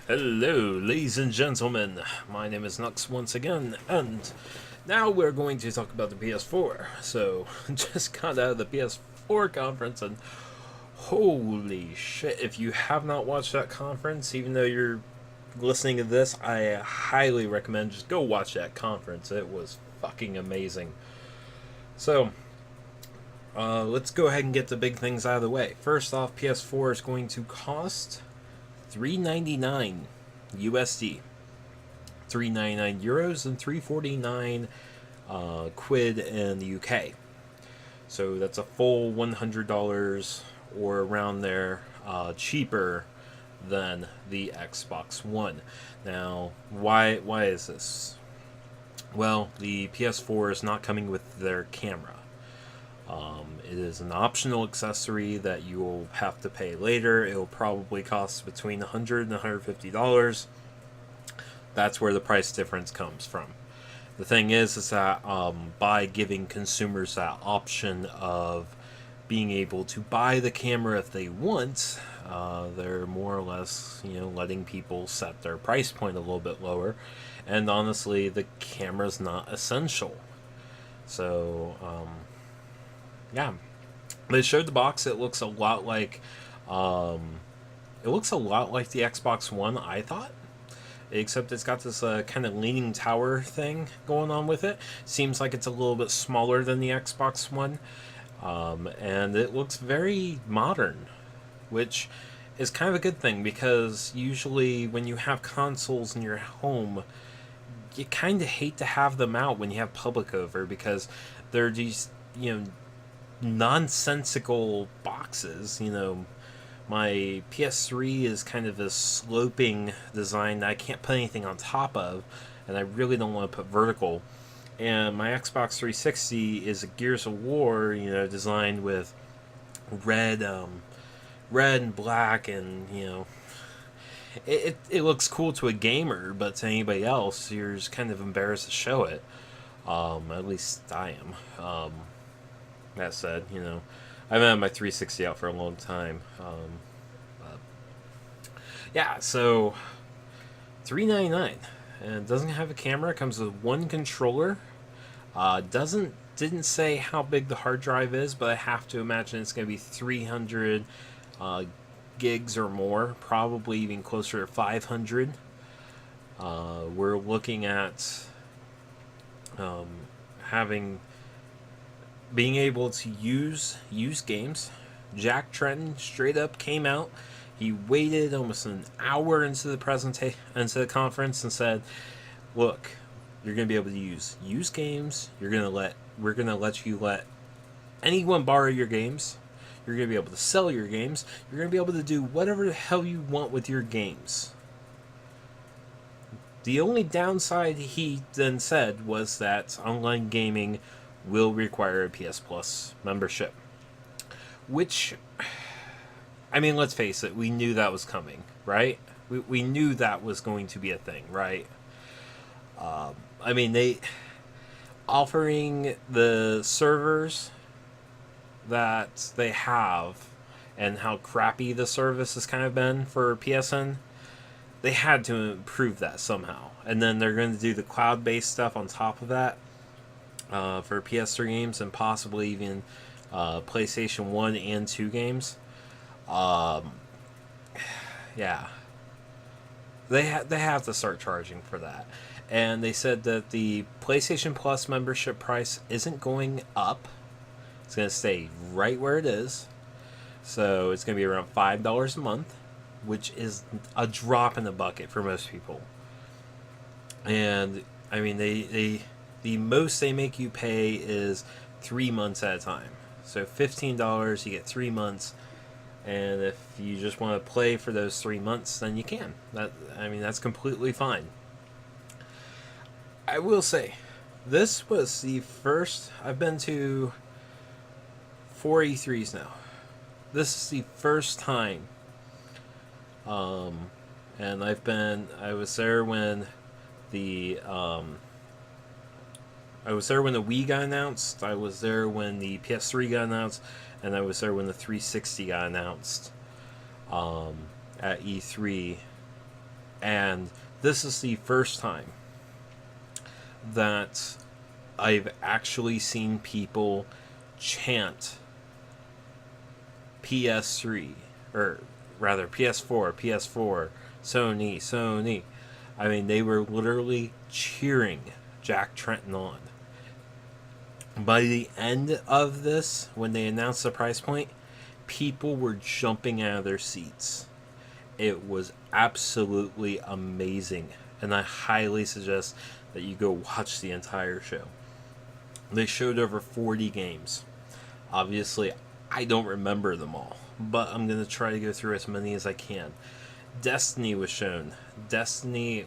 Hello, ladies and gentlemen. My name is Nux once again, and now we're going to talk about the PS4. So, just got out of the PS4 conference, and holy shit, if you have not watched that conference, even though you're listening to this, I highly recommend just go watch that conference. It was fucking amazing. So, let's go ahead and get the big things out of the way. First off, PS4 is going to cost $399 USD, 399 euros, and 349 quid in the UK. So that's a full $100 or around there cheaper than the Xbox One. Now, why is this? Well, the PS4 is not coming with their camera. It is an optional accessory that you will have to pay later. It will probably cost between $100 and $150. That's where the price difference comes from. The thing is that by giving consumers that option of being able to buy the camera if they want, they're more or less, letting people set their price point a little bit lower. And honestly, the camera's not essential. So, yeah, they showed the box. It looks a lot like, the Xbox One, I thought, except it's got this kind of leaning tower thing going on with it. Seems like it's a little bit smaller than the Xbox One, and it looks very modern, which is kind of a good thing because usually when you have consoles in your home, you kind of hate to have them out when you have public over because they're these, nonsensical boxes. My PS3 is kind of a sloping design that I can't put anything on top of, and I really don't want to put vertical. And my Xbox 360 is a Gears of War, designed with red, red and black, and it looks cool to a gamer, but to anybody else, you're just kind of embarrassed to show it. At least I am. That said, I've had my 360 out for a long time. Yeah, so $399, and it doesn't have a camera. It comes with one controller. Didn't say how big the hard drive is, but I have to imagine it's going to be 300 gigs or more, probably even closer to 500. We're looking at being able to use games. Jack Tretton straight up came out. He waited almost an hour into the conference and said, "Look, you're going to be able to use games. We're going to let you let anyone borrow your games. You're going to be able to sell your games. You're going to be able to do whatever the hell you want with your games." The only downside, he then said, was that online gaming will require a PS Plus membership. Which, I mean, let's face it, we knew that was coming, right? We knew that was going to be a thing, right? They offering the servers that they have and how crappy the service has kind of been for PSN, they had to improve that somehow. And then they're going to do the cloud-based stuff on top of that for PS3 games and possibly even PlayStation 1 and 2 games. Yeah. They have to start charging for that. And they said that the PlayStation Plus membership price isn't going up. It's going to stay right where it is. So it's going to be around $5 a month, which is a drop in the bucket for most people. And the most they make you pay is 3 months at a time. So $15, you get 3 months, and if you just want to play for those 3 months, then you can. That's completely fine. I will say, this was the first. I've been to 4 E3s now. This is the first time. And I was there when the Wii got announced. I was there when the PS3 got announced, and I was there when the 360 got announced at E3 And this is the first time that I've actually seen people chant PS3, or rather PS4, PS4, Sony, Sony. I mean, they were literally cheering Jack Tretton on. By the end of this, when they announced the price point, people were jumping out of their seats. It was absolutely amazing, and I highly suggest that you go watch the entire show. They showed over 40 games. Obviously, I don't remember them all, but I'm going to try to go through as many as I can. Destiny was shown. Destiny,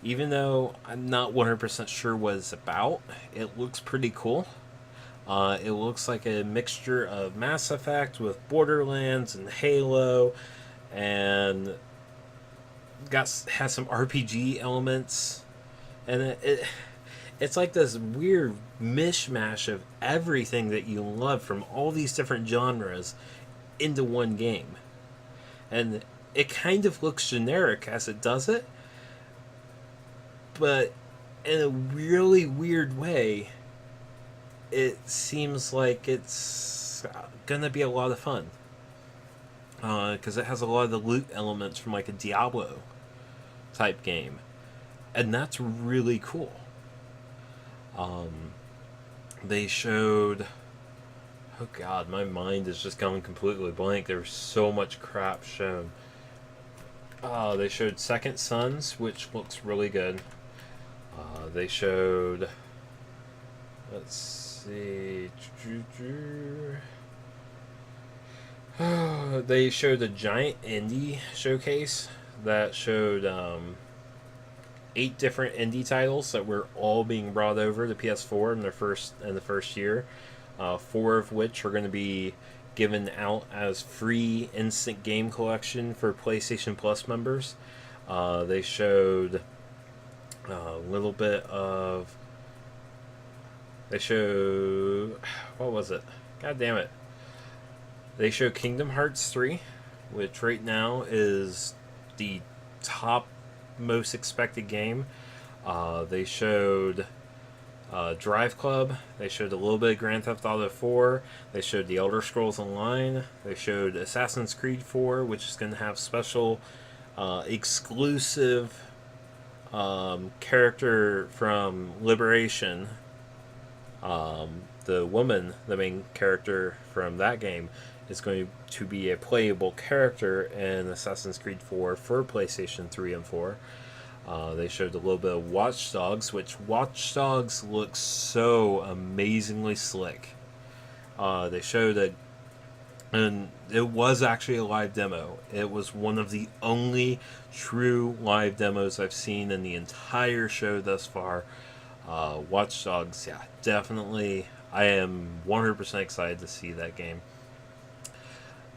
even though I'm not 100% sure what it's about, it looks pretty cool. It looks like a mixture of Mass Effect with Borderlands and Halo, and has some RPG elements, and it's like this weird mishmash of everything that you love from all these different genres into one game. And it kind of looks generic as it does it, but in a really weird way, it seems like it's gonna be a lot of fun. Because it has a lot of the loot elements from like a Diablo type game. And that's really cool. They showed... Oh god, my mind is just going completely blank. There was so much crap shown. They showed Second Sons, which looks really good. They showed... Let's see... They showed a giant indie showcase that showed 8 different indie titles that were all being brought over to PS4 in the first year. 4 of which are going to be given out as free instant game collection for PlayStation Plus members. They showed a little bit of... They showed... What was it? God damn it. They showed Kingdom Hearts 3, which right now is the top most expected game. They showed Drive Club. They showed a little bit of Grand Theft Auto 4. They showed The Elder Scrolls Online. They showed Assassin's Creed 4, which is going to have special exclusive character from Liberation. The woman, the main character from that game, is going to be a playable character in Assassin's Creed 4 for PlayStation 3 and 4. They showed a little bit of Watch Dogs, which Watch Dogs looks so amazingly slick. They showed and it was actually a live demo. It was one of the only true live demos I've seen in the entire show thus far. Watch Dogs, yeah, definitely. I am 100% excited to see that game.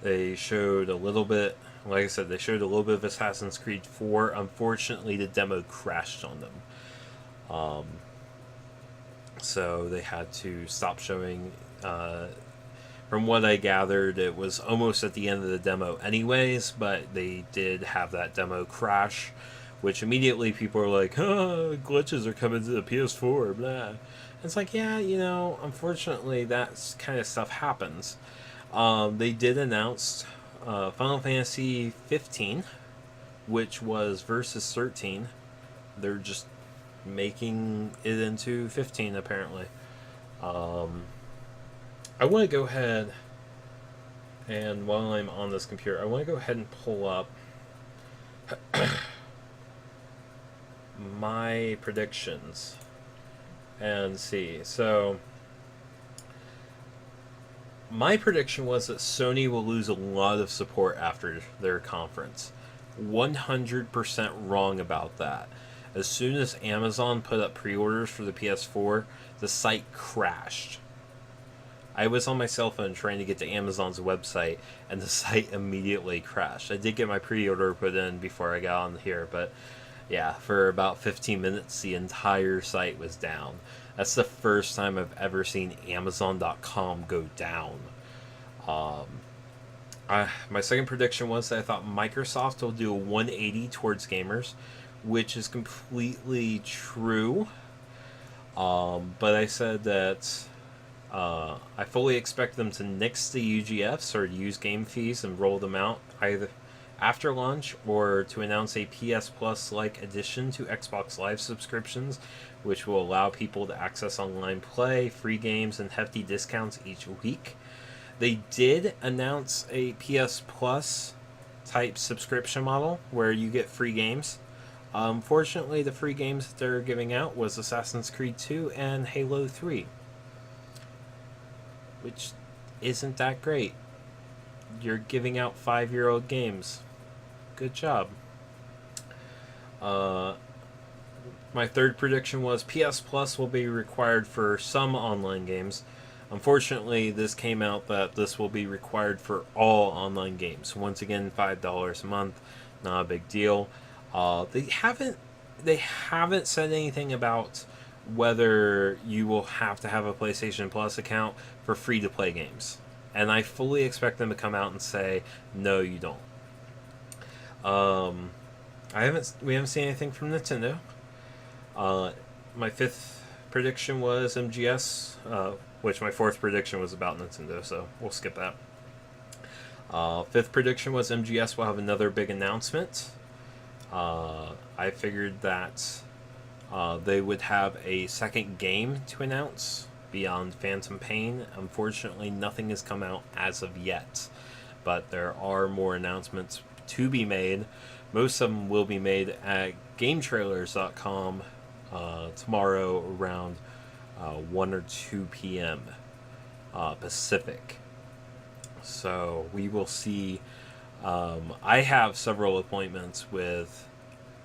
They showed a little bit, like I said, they showed a little bit of Assassin's Creed 4. Unfortunately, the demo crashed on them. So they had to stop showing. From what I gathered, it was almost at the end of the demo anyways, but they did have that demo crash, which immediately people are like, oh, glitches are coming to the PS4, blah. It's like, yeah, unfortunately that kind of stuff happens. They did announce Final Fantasy 15, which was Versus 13. They're just making it into 15, apparently. I want to go ahead, and while I'm on this computer, I want to go ahead and pull up my predictions and see. So my prediction was that Sony will lose a lot of support after their conference. 100% wrong about that. As soon as Amazon put up pre-orders for the PS4, the site crashed. I was on my cell phone trying to get to Amazon's website, and the site immediately crashed. I did get my pre-order put in before I got on here, but yeah, for about 15 minutes, the entire site was down. That's the first time I've ever seen Amazon.com go down. My second prediction was that I thought Microsoft will do a 180 towards gamers, which is completely true. But I said that I fully expect them to nix the UGFs or use game fees and roll them out either after launch or to announce a PS Plus like addition to Xbox Live subscriptions, which will allow people to access online play, free games, and hefty discounts each week. They did announce a PS Plus type subscription model where you get free games. Unfortunately, the free games that they're giving out was Assassin's Creed 2 and Halo 3, which isn't that great. You're giving out 5-year-old games. Good job. My third prediction was PS Plus will be required for some online games. Unfortunately, this came out that this will be required for all online games. Once again, $5 a month, not a big deal. They haven't said anything about whether you will have to have a PlayStation Plus account for free to play games. And I fully expect them to come out and say, no, you don't. We haven't seen anything from Nintendo. My fifth prediction was MGS, which my fourth prediction was about Nintendo, so we'll skip that. Fifth prediction was MGS will have another big announcement. I figured that they would have a second game to announce beyond Phantom Pain. Unfortunately, nothing has come out as of yet, but there are more announcements to be made. Most of them will be made at GameTrailers.com tomorrow around 1 or 2 p.m. Pacific. So we will see. I have several appointments with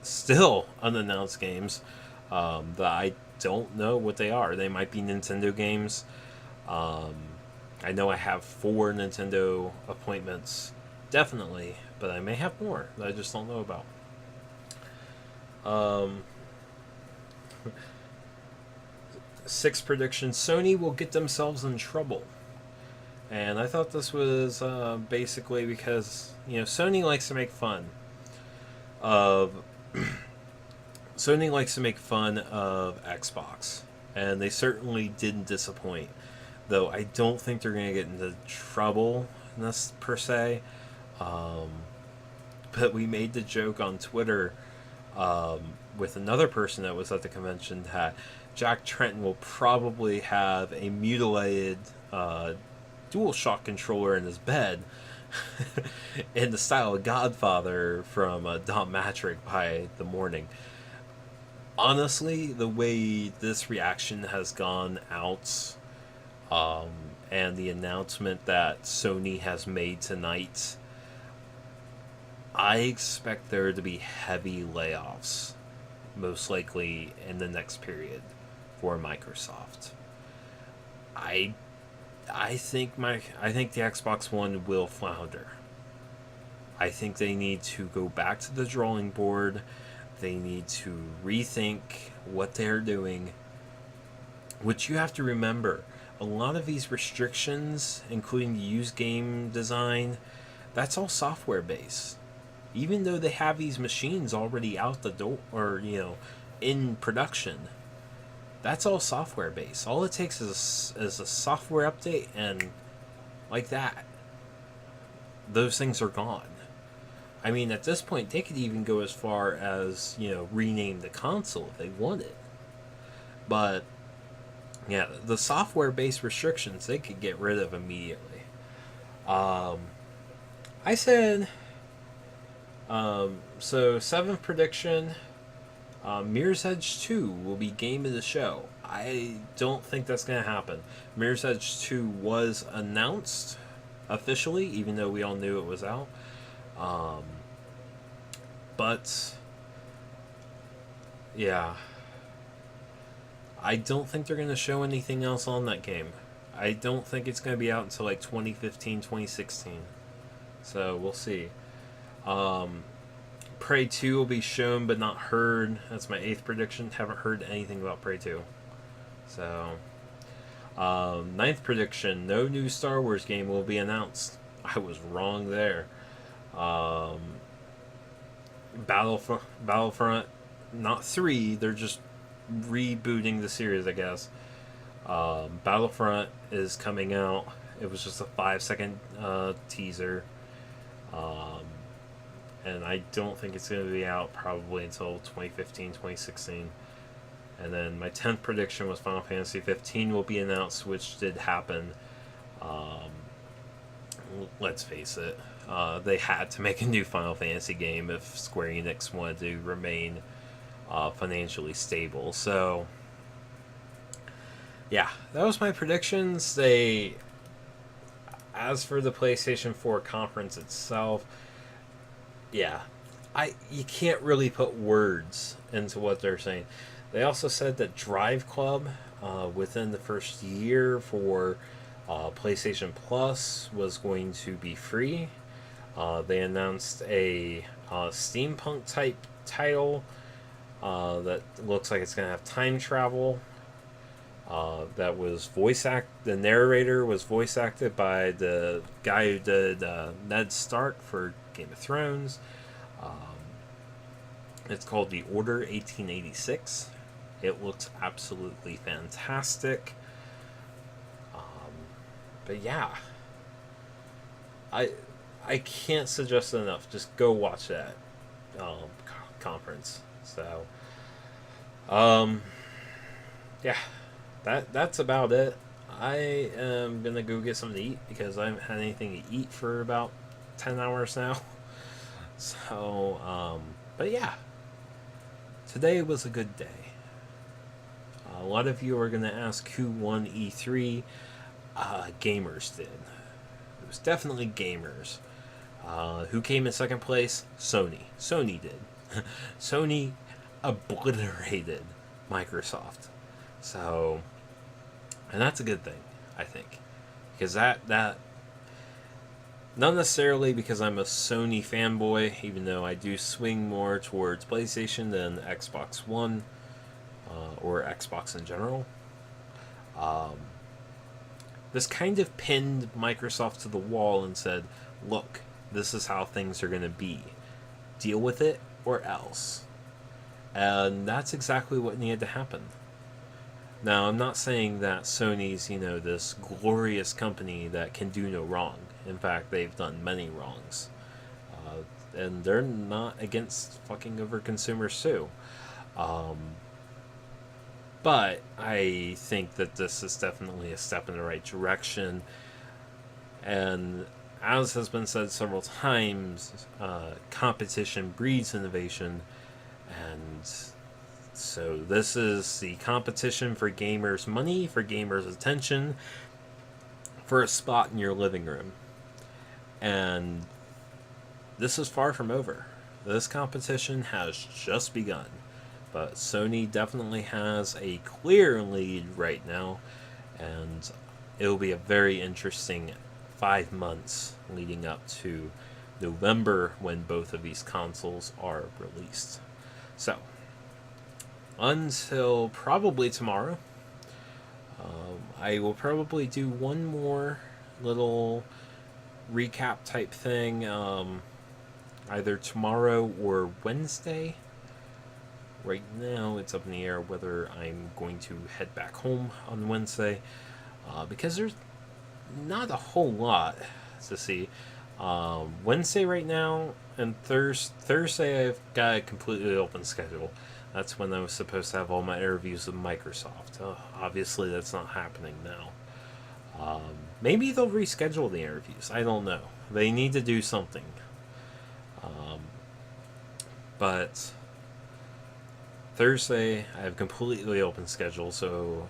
still unannounced games that I don't know what they are. They might be Nintendo games. I know I have 4 Nintendo appointments, definitely, but I may have more that I just don't know about. Sixth prediction: Sony will get themselves in trouble. And I thought this was basically because, Sony likes to make fun of Xbox, and they certainly didn't disappoint. Though I don't think they're going to get into trouble per se. But we made the joke on Twitter with another person that was at the convention that Jack Tretton will probably have a mutilated DualShock controller in his bed in the style of Godfather from Don Matrick by the morning. Honestly, the way this reaction has gone out, and the announcement that Sony has made tonight, I expect there to be heavy layoffs, most likely in the next period, for Microsoft. I think the Xbox One will flounder. I think they need to go back to the drawing board. They need to rethink what they're doing. Which you have to remember, a lot of these restrictions, including the used game design, that's all software based. Even though they have these machines already out the door, or in production, that's all software based. All it takes is a software update, and like that, those things are gone. I mean, at this point, they could even go as far as rename the console if they wanted. But yeah, the software based restrictions they could get rid of immediately. I said. So seventh prediction. Mirror's Edge 2 will be game of the show. I don't think that's going to happen. Mirror's Edge 2 was announced officially, even though we all knew it was out. But, yeah. I don't think they're going to show anything else on that game. I don't think it's going to be out until like 2015, 2016. So, we'll see. Prey 2 will be shown but not heard. That's my 8th prediction. Haven't heard anything about Prey 2. So, 9th prediction: no new Star Wars game will be announced. I was wrong there. Um, Battlefront, not 3. They're just rebooting the series, I guess. Battlefront is coming out. It was just a 5-second teaser. Um, and I don't think it's going to be out probably until 2015, 2016. And then my 10th prediction was Final Fantasy 15 will be announced, which did happen. Um, let's face it, they had to make a new Final Fantasy game if Square Enix wanted to remain financially stable. So, yeah, that was my predictions. As for the PlayStation 4 conference itself, yeah, you can't really put words into what they're saying. They also said that Drive Club, within the first year for PlayStation Plus, was going to be free. They announced a steampunk type title that looks like it's going to have time travel. That was the narrator was voice acted by the guy who did Ned Stark for Game of Thrones. It's called The Order 1886. It looks absolutely fantastic. But yeah, I can't suggest it enough. Just go watch that conference. So, yeah, that's about it. I am gonna go get something to eat because I haven't had anything to eat for about 10 hours now. So, but yeah, today was a good day. A lot of you are going to ask who won E3. Gamers did. It was definitely gamers. Who came in second place? Sony. Sony did. Sony obliterated Microsoft. So, and that's a good thing, I think. Because that not necessarily because I'm a Sony fanboy, even though I do swing more towards PlayStation than Xbox One, or Xbox in general. This kind of pinned Microsoft to the wall and said, look, this is how things are going to be. Deal with it or else. And that's exactly what needed to happen. Now, I'm not saying that Sony's, this glorious company that can do no wrong. In fact, they've done many wrongs. And they're not against fucking over consumers too. But I think that this is definitely a step in the right direction. And as has been said several times, competition breeds innovation. And so this is the competition for gamers' money, for gamers' attention, for a spot in your living room. And this is far from over. This competition has just begun. But Sony definitely has a clear lead right now, and it'll be a very interesting 5 months leading up to November when both of these consoles are released. So, until probably tomorrow, I will probably do one more little recap type thing, either tomorrow or Wednesday. Right now, it's up in the air whether I'm going to head back home on Wednesday, because there's not a whole lot to see. Wednesday right now, and Thursday I've got a completely open schedule. That's when I was supposed to have all my interviews with Microsoft. Obviously, that's not happening now. Maybe they'll reschedule the interviews. I don't know. They need to do something. But Thursday, I have completely open schedule, so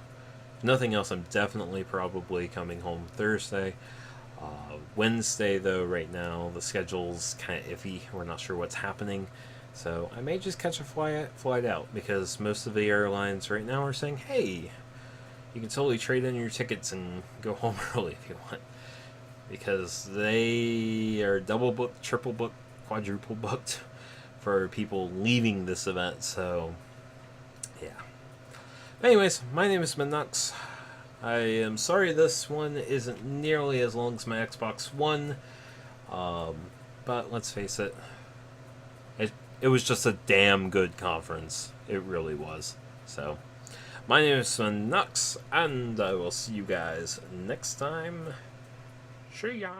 if nothing else, I'm definitely probably coming home Thursday. Wednesday, though, right now, the schedule's kind of iffy. We're not sure what's happening. So I may just catch a flight out, because most of the airlines right now are saying, hey, you can totally trade in your tickets and go home early if you want. Because they are double booked, triple booked, quadruple booked for people leaving this event, so yeah. Anyways, my name is Minux. I am sorry this one isn't nearly as long as my Xbox One. But let's face it, it was just a damn good conference. It really was. So, my name is Nux, and I will see you guys next time. See ya!